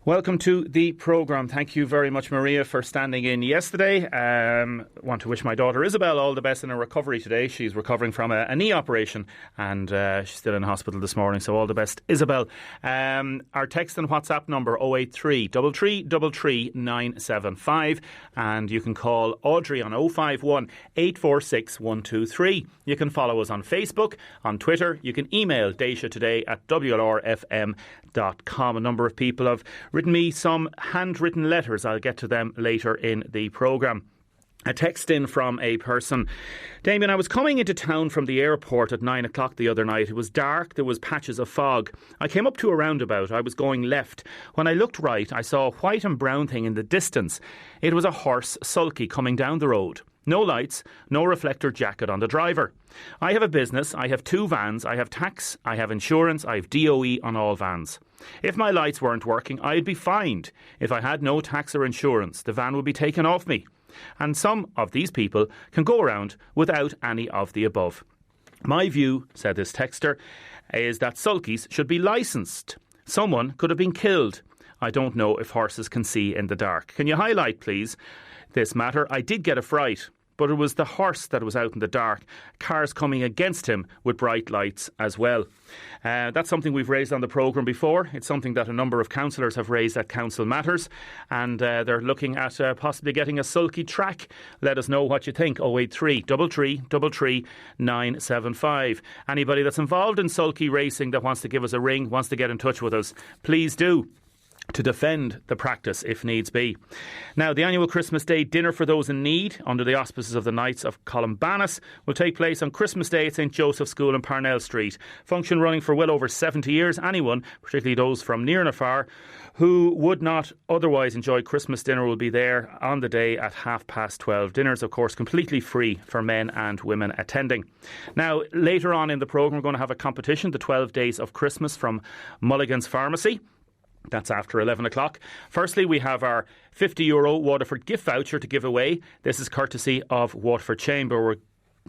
Welcome to the programme. Thank you very much, Maria, for standing in yesterday. Want to wish my daughter Isabel all the best in her recovery today. She's recovering from a knee operation and she's still in hospital this morning, so all the best, Isabel. Our text and WhatsApp number 083 3333 975, and you can call Audrey on 051 846 123. You can follow us on Facebook, on Twitter. You can email Deise today at wlrfm.com. A number of people have written me some handwritten letters. I'll get to them later in the programme. A text in from a person. Damien, I was coming into town from the airport at 9 o'clock the other night. It was dark, there was patches of fog. I came up to a roundabout. I was going left. When I looked right, I saw a white and brown thing in the distance. It was a horse sulky coming down the road. No lights, no reflector jacket on the driver. I have a business, I have 2 vans, I have tax, I have insurance, I have DOE on all vans. If my lights weren't working, I'd be fined. If I had no tax or insurance, the van would be taken off me. And some of these people can go around without any of the above. My view, said this texter, is that sulkies should be licensed. Someone could have been killed. I don't know if horses can see in the dark. Can you highlight, please, this matter? I did get a fright, but it was the horse that was out in the dark. Cars coming against him with bright lights as well. That's something we've raised on the programme before. It's something that a number of councillors have raised at Council Matters, and they're looking at possibly getting a sulky track. Let us know what you think. 083 3333 975. Anybody that's involved in sulky racing that wants to give us a ring, wants to get in touch with us, please do, to defend the practice if needs be. Now, the annual Christmas Day dinner for those in need under the auspices of the Knights of Columbanus will take place on Christmas Day at St Joseph's School in Parnell Street. Function running for well over 70 years. Anyone, particularly those from near and afar, who would not otherwise enjoy Christmas dinner will be there on the day at 12:30. Dinner's, of course, completely free for men and women attending. Now, later on in the programme, we're going to have a competition, the 12 Days of Christmas from Mulligan's Pharmacy. That's after 11 o'clock. Firstly, we have our €50 Waterford gift voucher to give away. This is courtesy of Waterford Chamber. We're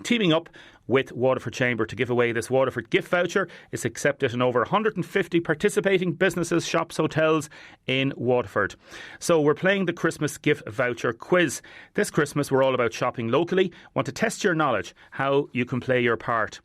teaming up with Waterford Chamber to give away this Waterford gift voucher. It's accepted in over 150 participating businesses, shops, hotels in Waterford. So we're playing the Christmas gift voucher quiz. This Christmas we're all about shopping locally. Want to test your knowledge, how you can play your part.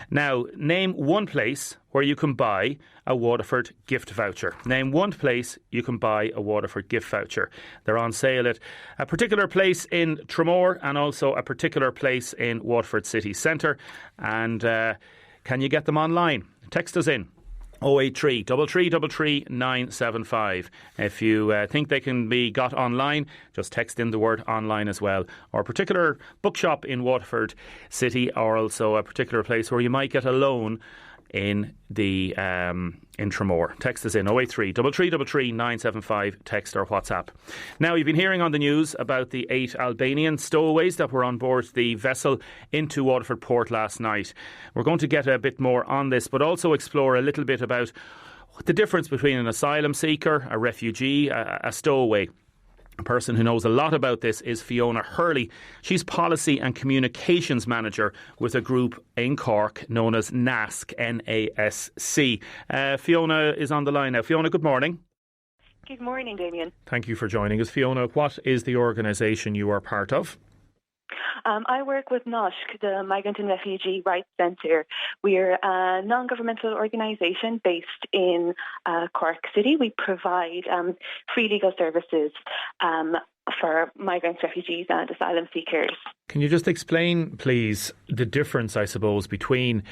Now, name one place where you can buy a Waterford gift voucher. Name one place you can buy a Waterford gift voucher. They're on sale at a particular place in Tramore and also a particular place in Waterford City Centre. And can you get them online? Text us in. 083 3333 975. If you think they can be got online, just text in the word online as well. Or a particular bookshop in Waterford City, or also a particular place where you might get a loan in the in Tramore. Text us in 083 3333 975, text or WhatsApp. Now, you've been hearing on the news about the 8 Albanian stowaways that were on board the vessel into Waterford Port last night. We're going to get a bit more on this, but also explore a little bit about the difference between an asylum seeker, a refugee, a stowaway. A person who knows a lot about this is Fiona Hurley. She's Policy and Communications Manager with a group in Cork known as NASC, N-A-S-C. Fiona is on the line now. Fiona, good morning. Good morning, Damien. Thank you for joining us. Fiona, what is the organisation you are part of? I work with NOSC, the Migrant and Refugee Rights Centre. We're a non-governmental organisation based in Cork City. We provide free legal services for migrants, refugees and asylum seekers. Can you just explain, please, the difference, I suppose, between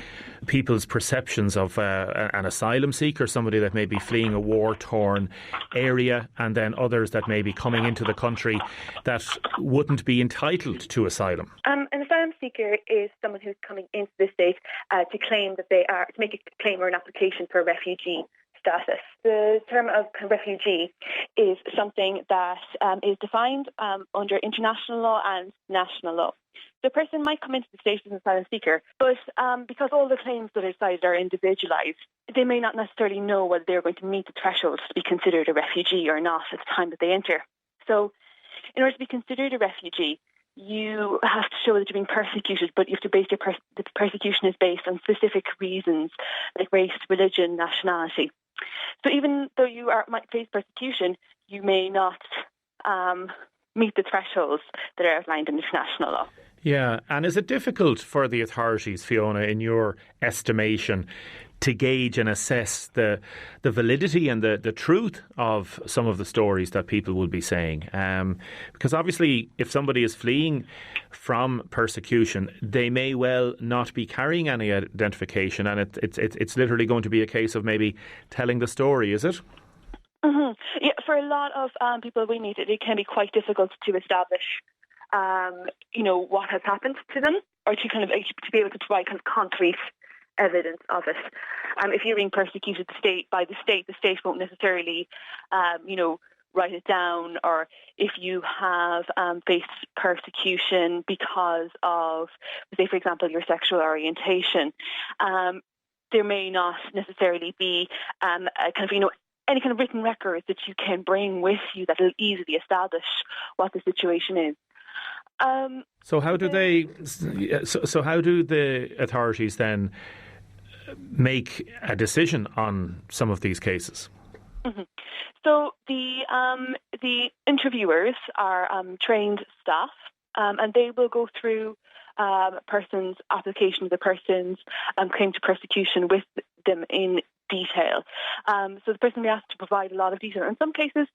people's perceptions of an asylum seeker, somebody that may be fleeing a war-torn area, and then others that may be coming into the country that wouldn't be entitled to asylum? An asylum seeker is someone who's coming into the state to claim that they are, to make a claim or an application for refugee status. The term of refugee is something that is defined under international law and national law. The person might come into the state as an asylum seeker, but because all the claims that are cited are individualised, they may not necessarily know whether they're going to meet the threshold to be considered a refugee or not at the time that they enter. So in order to be considered a refugee, you have to show that you're being persecuted, but you have to base the persecution is based on specific reasons like race, religion, nationality. So even though you might face persecution, you may not meet the thresholds that are outlined in international law. Yeah, and is it difficult for the authorities, Fiona, in your estimation, to gauge and assess the validity and the truth of some of the stories that people will be saying? Because obviously, if somebody is fleeing from persecution, they may well not be carrying any identification, and it's literally going to be a case of maybe telling the story, is it? Mm-hmm. Yeah, for a lot of people we meet, it can be quite difficult to establish what has happened to them, or to be able to provide kind of concrete evidence of it. If you're being persecuted by the state won't necessarily, write it down. Or if you have faced persecution because of, say, for example, your sexual orientation, there may not necessarily be any kind of written records that you can bring with you that will easily establish what the situation is. So how do how do the authorities then make a decision on some of these cases? Mm-hmm. So the interviewers are trained staff, and they will go through a person's application, the person's claim to persecution with them in detail. So the person will be asked to provide a lot of detail. In some cases,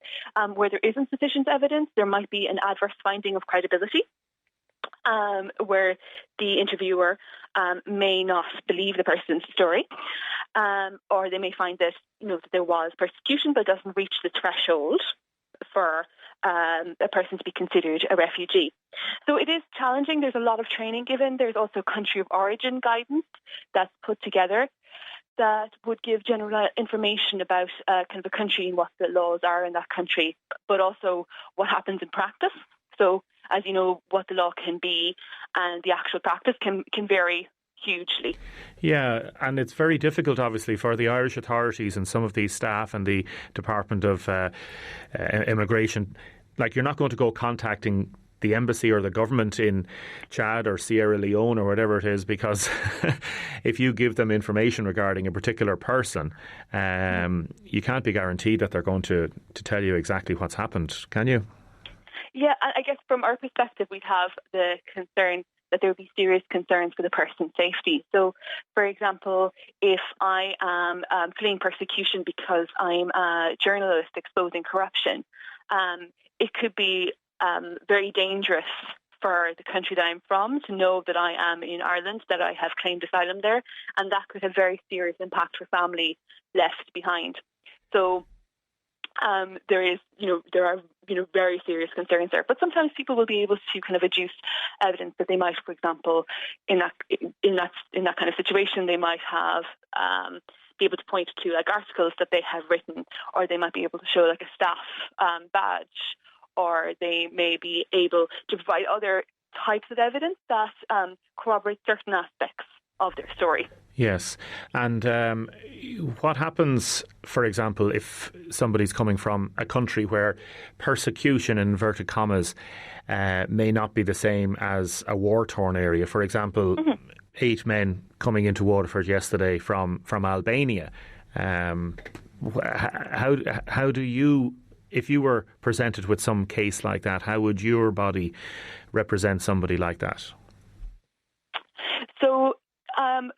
where there isn't sufficient evidence, there might be an adverse finding of credibility, where the interviewer may not believe the person's story, or they may find that that there was persecution but doesn't reach the threshold for a person to be considered a refugee. So it is challenging. There's a lot of training given. There's also country of origin guidance that's put together that would give general information about kind of the country and what the laws are in that country, but also what happens in practice. So, as you know, what the law can be and the actual practice can vary hugely. Yeah, and it's very difficult, obviously, for the Irish authorities and some of these staff and the Department of Immigration. Like, you're not going to go contacting the embassy or the government in Chad or Sierra Leone or whatever it is, because if you give them information regarding a particular person, you can't be guaranteed that they're going to tell you exactly what's happened, can you? Yeah, I guess from our perspective, we'd have the concern that there would be serious concerns for the person's safety. So, for example, if I am fleeing persecution because I'm a journalist exposing corruption, it could be very dangerous for the country that I'm from to know that I am in Ireland, that I have claimed asylum there, and that could have very serious impact for family left behind. So there are very serious concerns there. But sometimes people will be able to kind of adduce evidence that they might, for example, in that kind of situation, they might have be able to point to like articles that they have written, or they might be able to show like a staff badge, or they may be able to provide other types of evidence that corroborate certain aspects of their story. Yes. And what happens, for example, if somebody's coming from a country where persecution, in inverted commas, may not be the same as a war-torn area? For example, 8 men coming into Waterford yesterday from Albania. How do you, if you were presented with some case like that, how would your body represent somebody like that? So, an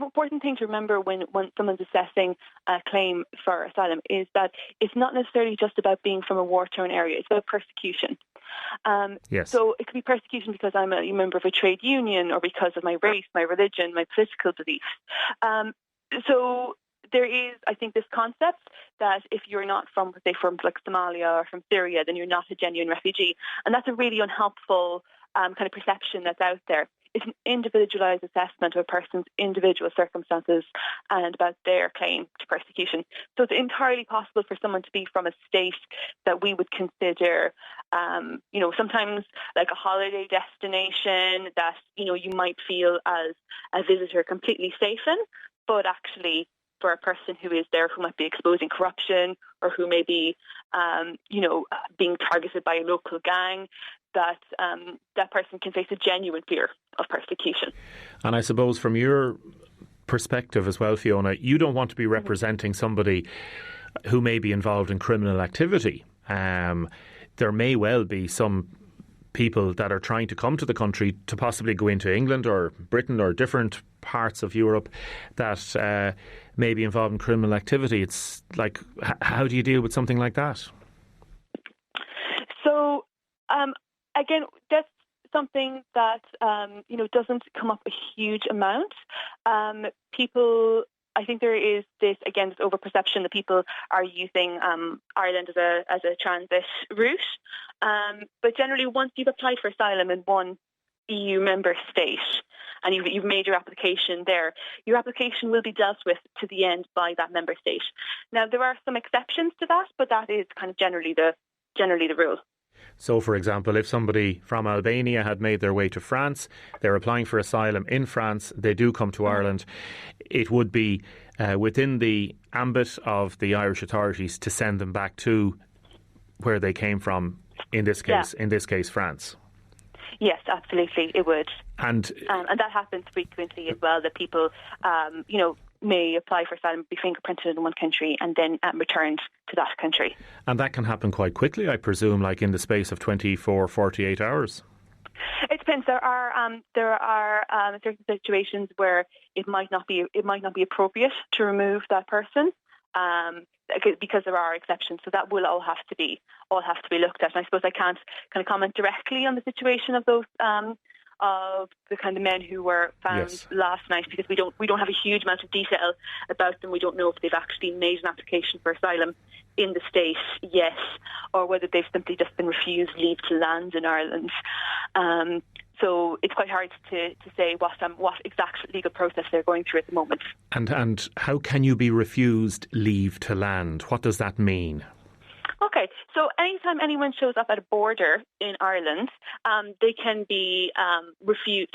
important thing to remember when someone's assessing a claim for asylum is that it's not necessarily just about being from a war-torn area. It's about persecution. Yes. So it could be persecution because I'm a member of a trade union, or because of my race, my religion, my political beliefs. So there is, I think, this concept that if you're not from like Somalia or from Syria, then you're not a genuine refugee. And that's a really unhelpful kind of perception that's out there. It's an individualised assessment of a person's individual circumstances and about their claim to persecution. So it's entirely possible for someone to be from a state that we would consider, sometimes like a holiday destination that, you might feel as a visitor completely safe in, but actually for a person who is there who might be exposing corruption, or who may be, being targeted by a local gang, that person can face a genuine fear of persecution. And I suppose from your perspective as well, Fiona, you don't want to be representing somebody who may be involved in criminal activity. There may well be some people that are trying to come to the country to possibly go into England or Britain or different parts of Europe that may be involved in criminal activity. It's like, how do you deal with something like that? So, again, that's something that doesn't come up a huge amount. I think there is this overperception that people are using Ireland as a transit route. But generally, once you've applied for asylum in one EU member state and you've made your application there, your application will be dealt with to the end by that member state. Now, there are some exceptions to that, but that is kind of generally the rule. So, for example, if somebody from Albania had made their way to France, they're applying for asylum in France, they do come to Ireland, it would be within the ambit of the Irish authorities to send them back to where they came from, in this case, France. Yes, absolutely, it would. And that happens frequently as well, that people, may apply for asylum, be fingerprinted in one country and then returned to that country. And that can happen quite quickly, I presume, like in the space of 24, 48 hours? It depends. There are certain situations where it might not be appropriate to remove that person, because there are exceptions. So that will all have to be looked at. And I suppose I can't kind of comment directly on the situation of those of the kind of men who were found last night, because we don't have a huge amount of detail about them. We don't know if they've actually made an application for asylum in the state yet, or whether they've simply just been refused leave to land in Ireland. So it's quite hard to say what exact legal process they're going through at the moment. And how can you be refused leave to land? What does that mean? Okay, so anytime anyone shows up at a border in Ireland, they can be refused,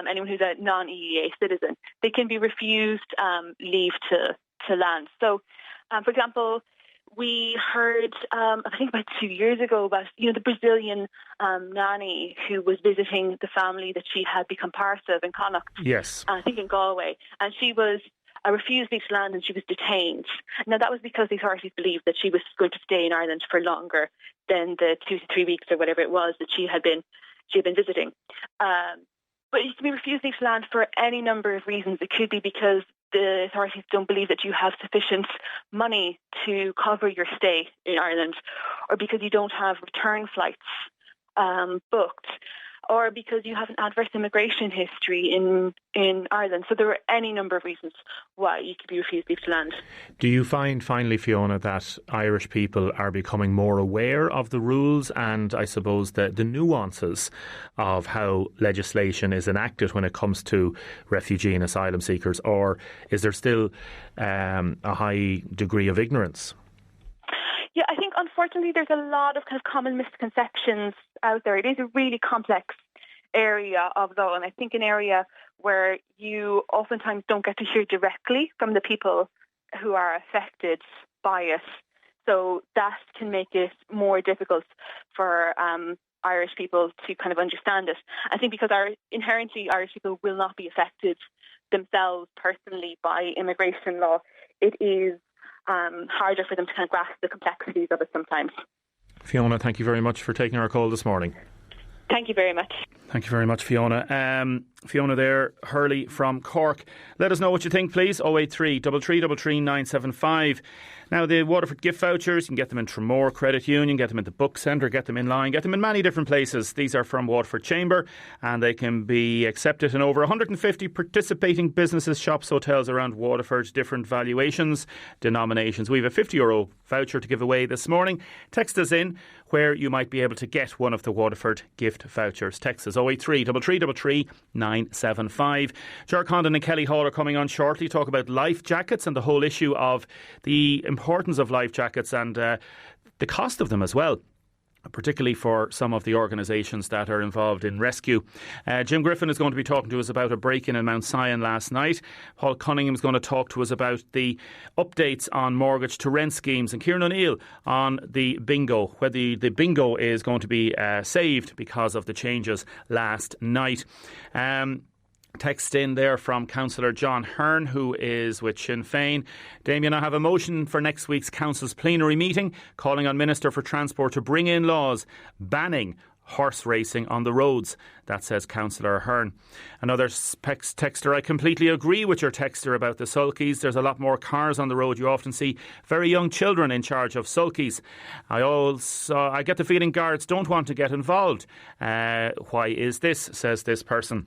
anyone who's a non-EEA citizen, they can be refused leave to land. So, for example, we heard, I think about 2 years ago, about the Brazilian nanny who was visiting the family that she had become part of in Connacht. Yes. I think in Galway. And she was refused leave to land and she was detained. Now, that was because the authorities believed that she was going to stay in Ireland for longer than the 2 to 3 weeks or whatever it was that she had been visiting. But you can be refused leave to land for any number of reasons. It could be because the authorities don't believe that you have sufficient money to cover your stay in Ireland, or because you don't have return flights booked, or because you have an adverse immigration history in Ireland. So there are any number of reasons why you could be refused leave to land. Do you find, finally, Fiona, that Irish people are becoming more aware of the rules and, I suppose, the nuances of how legislation is enacted when it comes to refugee and asylum seekers, or is there still a high degree of ignorance? Yeah, I think unfortunately there's a lot of kind of common misconceptions out there. It is a really complex area of law, and I think an area where you oftentimes don't get to hear directly from the people who are affected by it. So that can make it more difficult for Irish people to kind of understand it. I think because inherently Irish people will not be affected themselves personally by immigration law, it is harder for them to kind of grasp the complexities of it sometimes. Fiona, thank you very much for taking our call this morning. Thank you very much. Thank you very much, Fiona. Fiona there, Hurley from Cork. Let us know what you think, please. 083 3333 975. Now, the Waterford gift vouchers, you can get them in Tramore Credit Union, get them in the Book Centre, get them in line, get them in many different places. These are from Waterford Chamber, and they can be accepted in over 150 participating businesses, shops, hotels around Waterford, different valuations, denominations. We have a €50 voucher to give away this morning. Text us in where you might be able to get one of the Waterford gift vouchers. Text us 083 3333 975. Ger Condon and Kelly Hall are coming on shortly, talk about life jackets and the whole issue of the importance of life jackets and the cost of them as well, particularly for some of the organisations that are involved in rescue. Jim Griffin is going to be talking to us about a break-in in Mount Sion last night. Paul Cunningham is going to talk to us about the updates on mortgage to rent schemes, and Kieran O'Neill on the bingo, whether the bingo is going to be saved because of the changes last night. Text in there from Councillor John Hearn, who is with Sinn Féin. Damien, I have a motion for next week's Council's plenary meeting calling on Minister for Transport to bring in laws banning horse racing on the roads. That says Councillor Hearn. Another texter, I completely agree with your texter about the sulkies. There's a lot more cars on the road. You often see very young children in charge of sulkies. I get the feeling guards don't want to get involved. Why is this, says this person.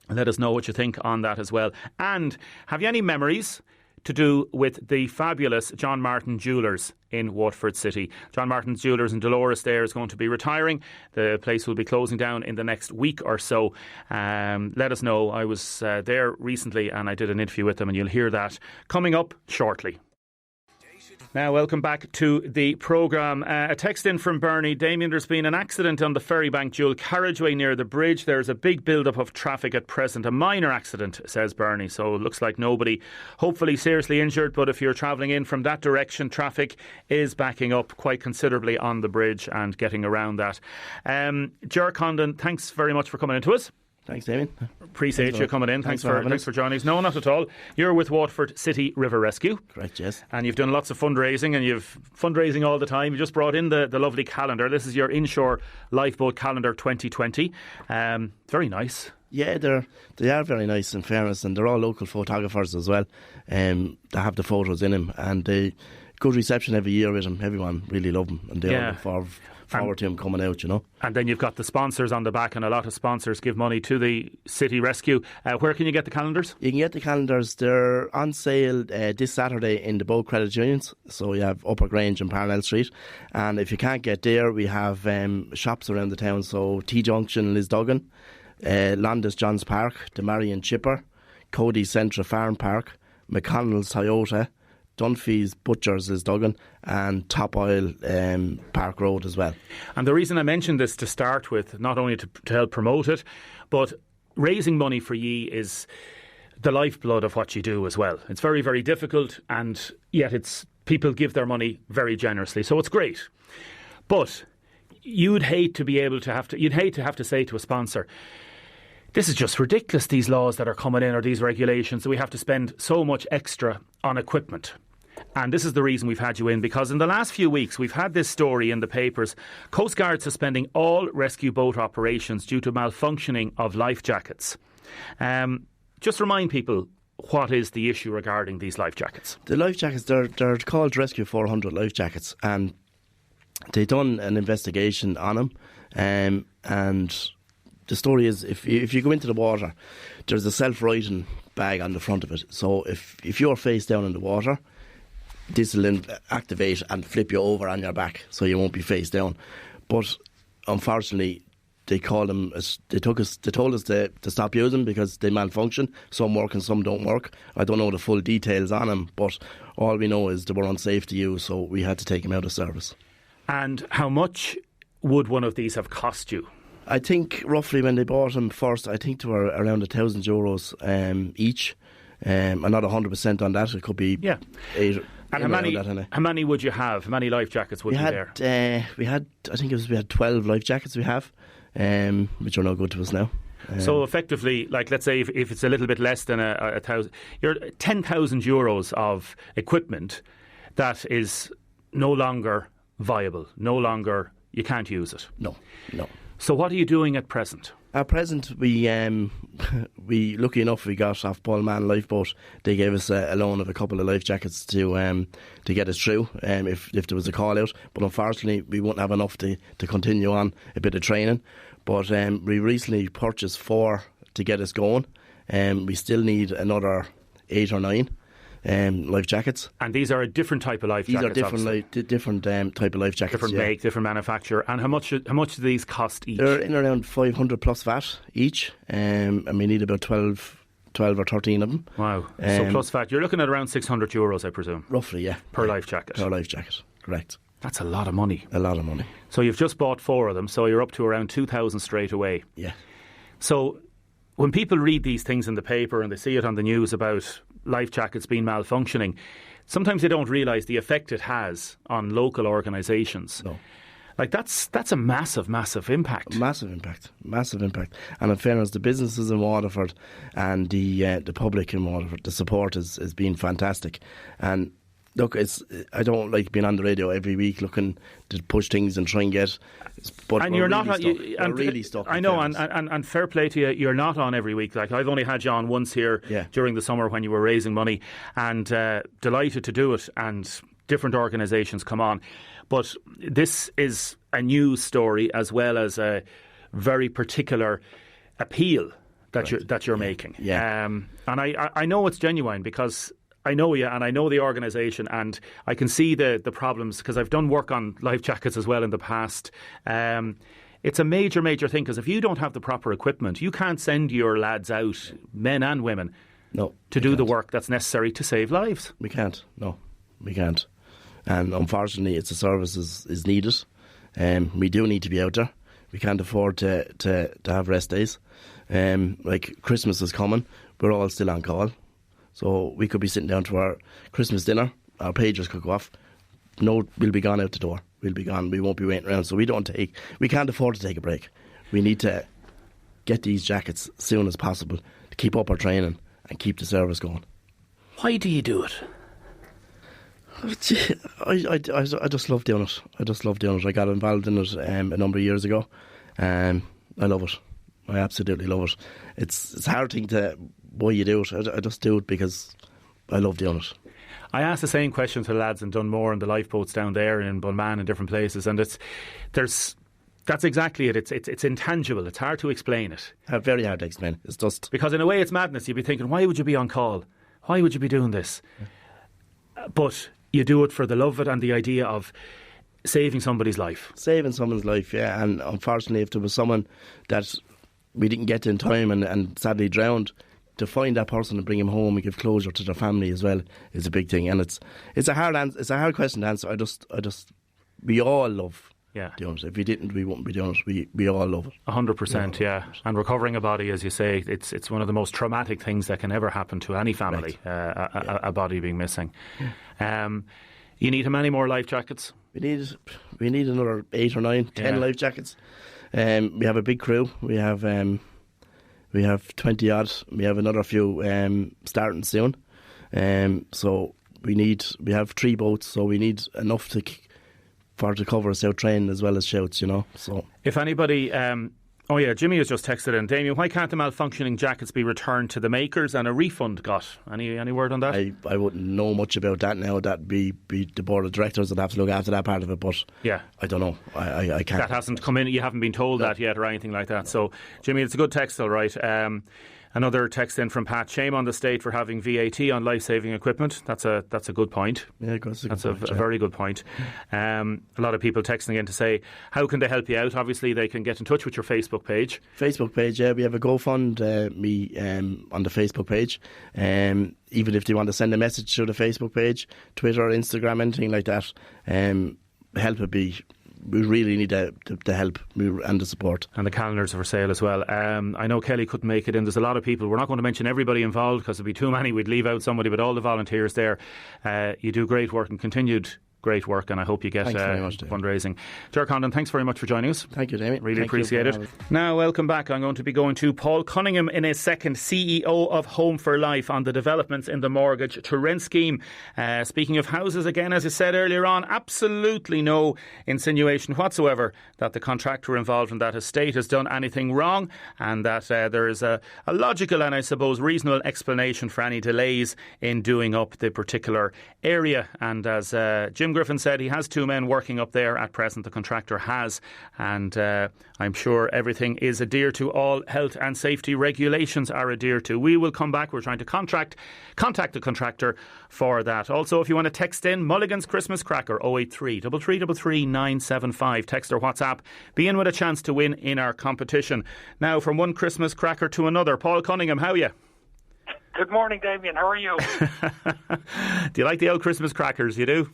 Let us know what you think on that as well. And have you any memories to do with the fabulous John Martin Jewellers in Waterford City? John Martin's Jewellers in Dolores there is going to be retiring. The place will be closing down in the next week or so. Let us know. I was there recently and I did an interview with them, and you'll hear that coming up shortly. Now, welcome back to the programme. A text in from Bernie. Damien, there's been an accident on the Ferrybank dual carriageway near the bridge. There's a big build-up of traffic at present. A minor accident, says Bernie. So it looks like nobody hopefully seriously injured. But if you're travelling in from that direction, traffic is backing up quite considerably on the bridge and getting around that. Ger Condon, thanks very much for coming into us. Thanks, Damien. Appreciate you coming in. Thanks for joining us. No, not at all. You're with Waterford City River Rescue. Correct, yes. And you've done lots of fundraising, and you've fundraising all the time. You just brought in the lovely calendar. This is your Inshore Lifeboat Calendar 2020. Very nice. Yeah, they are very nice, in fairness, and they're all local photographers as well. They have the photos in them, and good reception every year with them. Everyone really love them, and they all look forward to him coming out, you know. And then you've got the sponsors on the back, and a lot of sponsors give money to the City Rescue. Where can you get the calendars? You can get the calendars. They're on sale this Saturday in the boat credit unions. So you have Upper Grange and Parnell Street. And if you can't get there, we have shops around the town. So T-Junction, Lisduggan, Landis Johns Park, the Marion Chipper, Cody Centra Farm Park, McConnell's Toyota, Dunphy's Butchers is Duggan, and Top Oil Park Road as well. And the reason I mentioned this to start with, not only to help promote it, but raising money for ye is the lifeblood of what you do as well. It's very, very difficult, and yet people give their money very generously, so it's great. But you'd hate to have to say to a sponsor, this is just ridiculous, these laws that are coming in, or these regulations, that we have to spend so much extra on equipment. And this is the reason we've had you in, because in the last few weeks we've had this story in the papers: Coast Guard suspending all rescue boat operations due to malfunctioning of life jackets. Just remind people, what is the issue regarding these life jackets? The life jackets, they're called Rescue 400 life jackets, and they've done an investigation on them, and the story is, if you go into the water, there's a self-righting bag on the front of it. So if you're face down in the water, this will activate and flip you over on your back, so you won't be face down. But unfortunately, they told us to stop using them because they malfunction. Some work and some don't work. I don't know the full details on them, but all we know is they were unsafe to use, so we had to take them out of service. And how much would one of these have cost you? I think roughly when they bought them first, I think they were around €1,000 each. I'm not 100% on that. It could be 8. And how many would you have? How many life jackets would be there? We had 12 life jackets we have, which are no good to us now. So effectively, like, let's say if it's a little bit less than a thousand, you're €10,000 of equipment that is no longer viable, no longer, you can't use it. No. So what are you doing at present? At present, we lucky enough, we got off Paulman Lifeboat. They gave us a loan of a couple of life jackets to get us through if there was a call out. But unfortunately, we wouldn't have enough to continue on a bit of training. But we recently purchased 4 to get us going. We still need another 8 or 9. Life jackets. And these are a different type of life jackets? These are different type of life jackets. Different make, different manufacturer. And how much do these cost each? They're in around 500 plus VAT each, and we need about 12 or 13 of them. Wow. So plus VAT, you're looking at around €600, I presume? Roughly, yeah. Per life jacket? Per life jacket, correct. That's a lot of money. A lot of money. So you've just bought 4 of them, so you're up to around 2,000 straight away. Yeah. So when people read these things in the paper and they see it on the news about life jackets being malfunctioning, sometimes they don't realise the effect it has on local organisations. No. Like that's a massive impact. Massive impact. And in fairness, the businesses in Waterford and the public in Waterford, the support has been fantastic. And look, I don't like being on the radio every week looking to push things and try and get. But and you're not really stuck. I know, and fair play to you. You're not on every week. Like I've only had you on once here during the summer when you were raising money, and delighted to do it. And different organisations come on, but this is a news story as well as a very particular appeal that you're making. Yeah. And I know it's genuine because I know you and I know the organisation, and I can see the problems because I've done work on life jackets as well in the past. It's a major thing because if you don't have the proper equipment, you can't send your lads out, men and women, to do the work that's necessary to save lives. We can't. No, we can't. And unfortunately, it's a service is needed. We do need to be out there. We can't afford to have rest days. Like Christmas is coming, we're all still on call. So we could be sitting down to our Christmas dinner, our pagers could go off. No, we'll be gone out the door. We'll be gone. We won't be waiting around. So we can't afford to take a break. We need to get these jackets as soon as possible to keep up our training and keep the service going. Why do you do it? I just love doing it. I got involved in it a number of years ago. I love it. I absolutely love it. It's a hard thing to why you do it. I just do it because I love doing it. I asked the same question to the lads in Dunmore and the lifeboats down there and in Bunman and different places, and that's exactly it. It's intangible. It's hard to explain it. Very hard to explain. It's just because in a way it's madness. You'd be thinking, why would you be on call? Why would you be doing this? But you do it for the love of it and the idea of saving somebody's life. Saving someone's life, yeah. And unfortunately, if there was someone that we didn't get to in time and sadly drowned, to find that person and bring him home and give closure to their family as well is a big thing. And it's a hard question to answer. We all love doing it. If we didn't, we wouldn't be doing it. We all love it. 100%, yeah. And recovering a body, as you say, it's one of the most traumatic things that can ever happen to any family. Right. A body being missing. You need how many more life jackets? We need another 8 or 9, 10 life jackets. We have a big crew. We have 20 odd. We have another few starting soon. So we have 3 boats, so we need enough to cover us out training as well as shouts, you know. So if anybody Jimmy has just texted in, Damien, why can't the malfunctioning jackets be returned to the makers and a refund got? Any word on that? I wouldn't know much about that now. That'd be the board of directors that have to look after that part of it, but I don't know. I can't. That hasn't come in. You haven't been told that yet or anything like that. So Jimmy, it's a good text, all right. Another text in from Pat. Shame on the state for having VAT on life-saving equipment. That's a good point. Yeah, that's a very good point. A lot of people texting in to say, how can they help you out? Obviously, they can get in touch with your Facebook page. Facebook page, yeah. We have a GoFund on the Facebook page. Even if they want to send a message through the Facebook page, Twitter, Instagram, anything like that, help would be... We really need the help and the support. And the calendars are for sale as well. I know Kelly couldn't make it in. There's a lot of people. We're not going to mention everybody involved because there'd be too many. We'd leave out somebody, but all the volunteers there. You do great work and continued great work, and I hope you get fundraising. Ger Condon, thanks very much for joining us. Thank you, Damien. Really appreciate it. Now, welcome back. I'm going to be going to Paul Cunningham in a second, CEO of Home for Life, on the developments in the mortgage to rent scheme. Speaking of houses, again, as I said earlier on, absolutely no insinuation whatsoever that the contractor involved in that estate has done anything wrong, and that there is a logical and I suppose reasonable explanation for any delays in doing up the particular area. And as Jim Griffin said, he has 2 men working up there at present, the contractor has, and I'm sure everything is adhered to. All health and safety regulations are adhered to. We will come back. We're trying to contact the contractor for that. Also, if you want to text in Mulligan's Christmas Cracker, 083 333 975, text or WhatsApp, be in with a chance to win in our competition. Now, from one Christmas cracker to another, Paul Cunningham, how are you? Good morning, Damien. How are you? Do you like the old Christmas crackers? You do?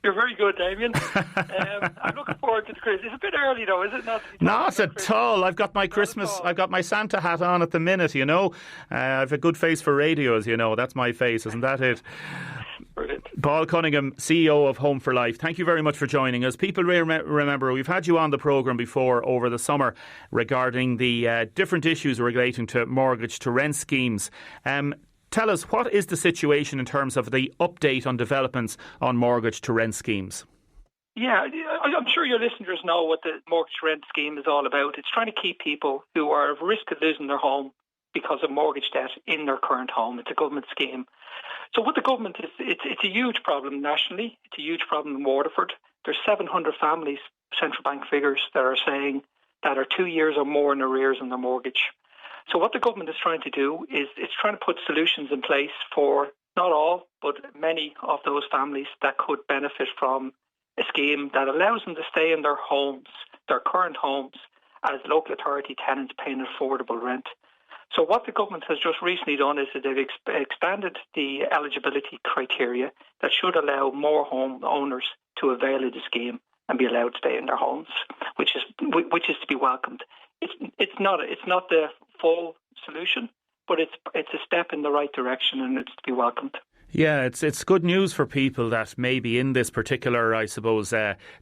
You're very good, Damien. I'm looking forward to the Christmas. It's a bit early, though, is it not? Not at all. I've got my Santa hat on at the minute, you know. I've a good face for radio, as you know. That's my face, isn't that it? Brilliant. Paul Cunningham, CEO of Home for Life, thank you very much for joining us. People remember we've had you on the programme before over the summer regarding the different issues relating to mortgage to rent schemes. Tell us, what is the situation in terms of the update on developments on mortgage to rent schemes? Yeah, I'm sure your listeners know what the mortgage to rent scheme is all about. It's trying to keep people who are at risk of losing their home because of mortgage debt in their current home. It's a government scheme. So what the government is, it's a huge problem nationally. It's a huge problem in Waterford. There's 700 families, central bank figures, that are saying that are 2 years or more in arrears on their mortgage. So what the government is trying to do is it's trying to put solutions in place for not all, but many of those families that could benefit from a scheme that allows them to stay in their homes, their current homes, as local authority tenants paying affordable rent. So what the government has just recently done is that they've expanded the eligibility criteria that should allow more home owners to avail of the scheme and be allowed to stay in their homes, which is to be welcomed. It's not the full solution, but it's a step in the right direction, and it's to be welcomed. Yeah, it's good news for people that may be in this particular, I suppose,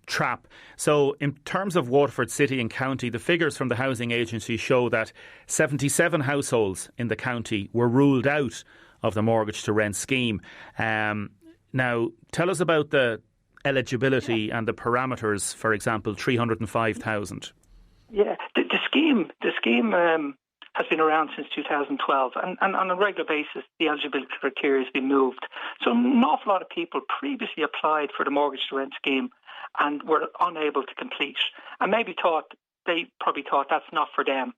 trap. So in terms of Waterford City and County, the figures from the Housing Agency show that 77 households in the county were ruled out of the mortgage to rent scheme. Now, tell us about the eligibility and the parameters, for example, 305,000. Yeah, the scheme has been around since 2012, and on a regular basis, the eligibility criteria has been moved. So an awful lot of people previously applied for the mortgage to rent scheme and were unable to complete, and they probably thought that's not for them.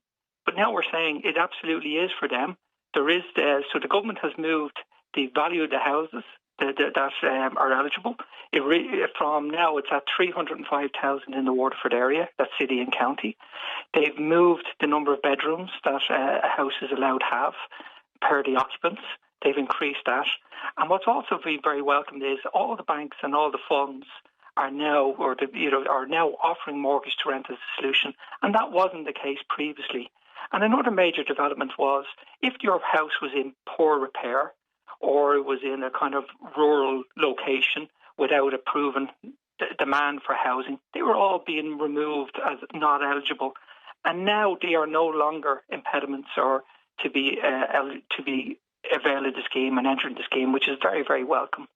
But now we're saying it absolutely is for them. So the government has moved the value of the houses that are eligible. From now, it's at 305,000 in the Waterford area, that's city and county. They've moved the number of bedrooms that a house is allowed to have per the occupants. They've increased that. And what's also been very welcomed is all the banks and all the funds are now offering mortgage to rent as a solution, and that wasn't the case previously. And another major development was if your house was in poor repair, or it was in a kind of rural location without a proven demand for housing, they were all being removed as not eligible. And now they are no longer impediments or to be availed of the scheme and entering the scheme, which is very, very welcome.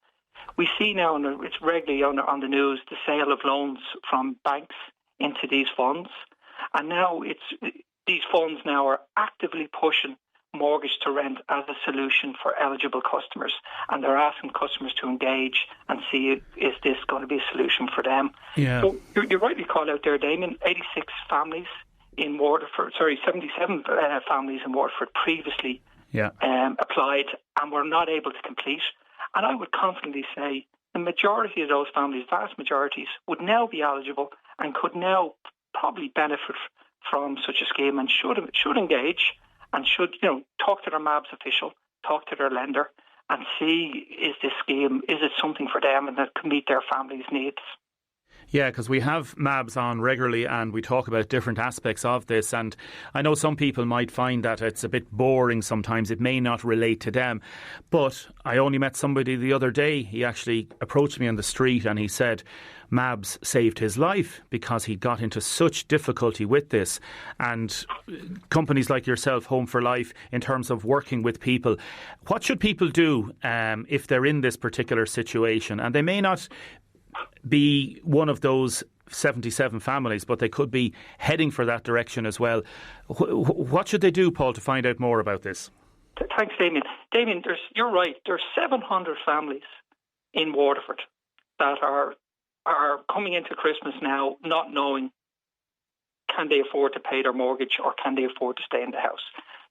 We see now, and it's regularly on the news, the sale of loans from banks into these funds. And now these funds now are actively pushing mortgage to rent as a solution for eligible customers, and they're asking customers to engage and see is this going to be a solution for them. Yeah. So you rightly call out there, Damien, 86 families in Waterford, 77 families in Waterford previously applied and were not able to complete. And I would confidently say the majority of those families, vast majorities, would now be eligible and could now probably benefit from such a scheme and should engage and should talk to their MABS official, talk to their lender and see is this scheme, is it something for them and that can meet their family's needs. Yeah, because we have MABs on regularly and we talk about different aspects of this, and I know some people might find that it's a bit boring sometimes, it may not relate to them, but I only met somebody the other day, he actually approached me on the street and he said MABs saved his life because he got into such difficulty with this. And companies like yourself, Home for Life, in terms of working with people, what should people do if they're in this particular situation? And they may not be one of those 77 families, but they could be heading for that direction as well. What should they do, Paul, to find out more about this? Thanks, Damien. Damien, you're right. There's 700 families in Waterford that are coming into Christmas now not knowing can they afford to pay their mortgage or can they afford to stay in the house.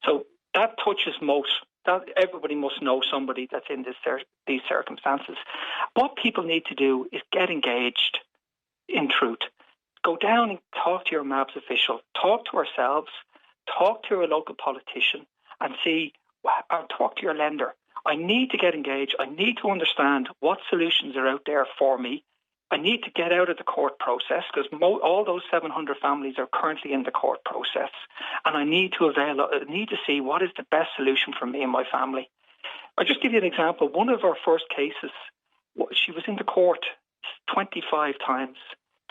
So that touches most. That everybody must know somebody that's in these circumstances. What people need to do is get engaged in truth. Go down and talk to your MABS official, talk to ourselves, talk to a local politician and talk to your lender. I need to get engaged. I need to understand what solutions are out there for me. I need to get out of the court process because all those 700 families are currently in the court process, and I need to see what is the best solution for me and my family. I'll just give you an example. One of our first cases She was in the court 25 times,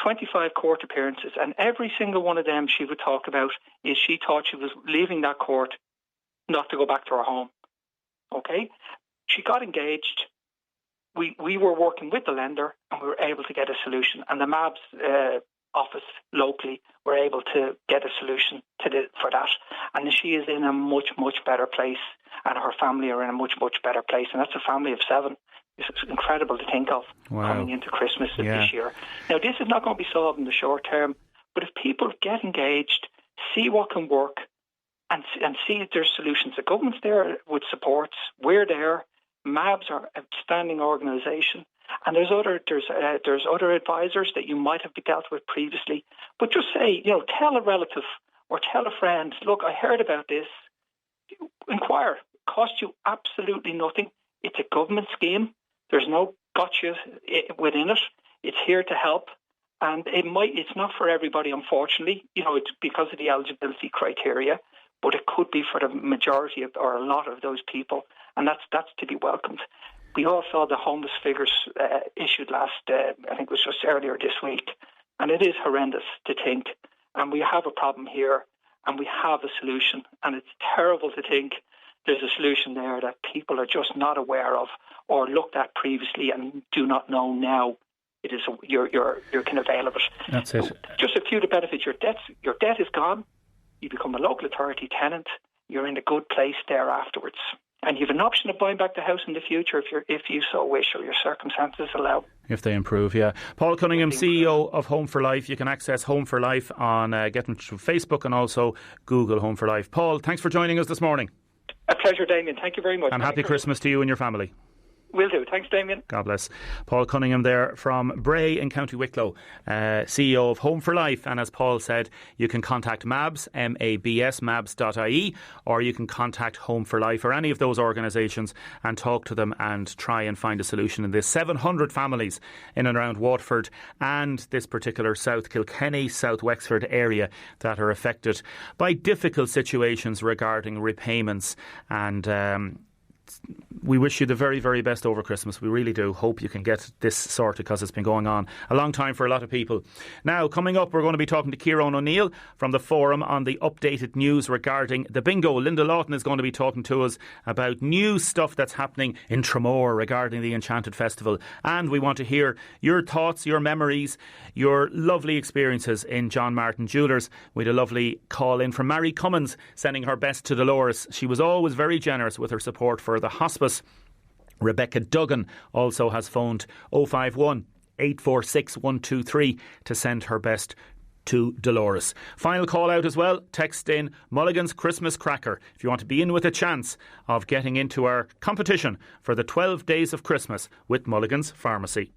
25 court appearances, and every single one of them she would talk about is she thought she was leaving that court not to go back to her home. Okay? She got engaged. We were working with the lender, and we were able to get a solution. And the MABS office locally were able to get a solution for that. And she is in a much, much better place, and her family are in a much, much better place. And that's a family of 7. It's incredible to think of coming into Christmas this year. Now, this is not going to be solved in the short term, but if people get engaged, see what can work, and see if there's solutions. The government's there with supports. We're there. MABS are an outstanding organisation, and there's other advisors that you might have dealt with previously. But just say, tell a relative or tell a friend, look, I heard about this. Inquire. It costs you absolutely nothing. It's a government scheme. There's no gotcha within it. It's here to help. And it's not for everybody, unfortunately. It's because of the eligibility criteria, but it could be for the majority or a lot of those people. And that's to be welcomed. We all saw the homeless figures issued last, I think it was just earlier this week. And it is horrendous to think. And we have a problem here, and we have a solution. And it's terrible to think there's a solution there that people are just not aware of or looked at previously and do not know now. It is you can avail of it. That's it. Just a few of the benefits. Your debt is gone. You become a local authority tenant. You're in a good place there afterwards. And you have an option of buying back the house in the future if you so wish or your circumstances allow. If they improve, yeah. Paul Cunningham, CEO of Home for Life. You can access Home for Life on get them through Facebook and also Google Home for Life. Paul, thanks for joining us this morning. A pleasure, Damien. Thank you very much. And happy Christmas to you and your family. Will do. Thanks, Damien. God bless. Paul Cunningham there from Bray in County Wicklow, CEO of Home for Life. And as Paul said, you can contact MABS, MABS, mabs.ie, or you can contact Home for Life or any of those organisations and talk to them and try and find a solution in this. 700 families in and around Waterford and this particular South Kilkenny, South Wexford area that are affected by difficult situations regarding repayments. And we wish you the very, very best over Christmas. We really do. Hope you can get this sorted because it's been going on a long time for a lot of people. Now, coming up, we're going to be talking to Ciarán O'Neill from the Forum on the updated news regarding the bingo. Linda Lawton is going to be talking to us about new stuff that's happening in Tramore regarding the Enchanted Festival. And we want to hear your thoughts, your memories, your lovely experiences in John Martin Jewellers. We had a lovely call in from Mary Cummins sending her best to Dolores. She was always very generous with her support for the hospice. Rebecca Duggan also has phoned 051 846 123 to send her best to Dolores. Final call out as well. Text in Mulligan's Christmas Cracker if you want to be in with a chance of getting into our competition for the 12 days of Christmas with Mulligan's Pharmacy.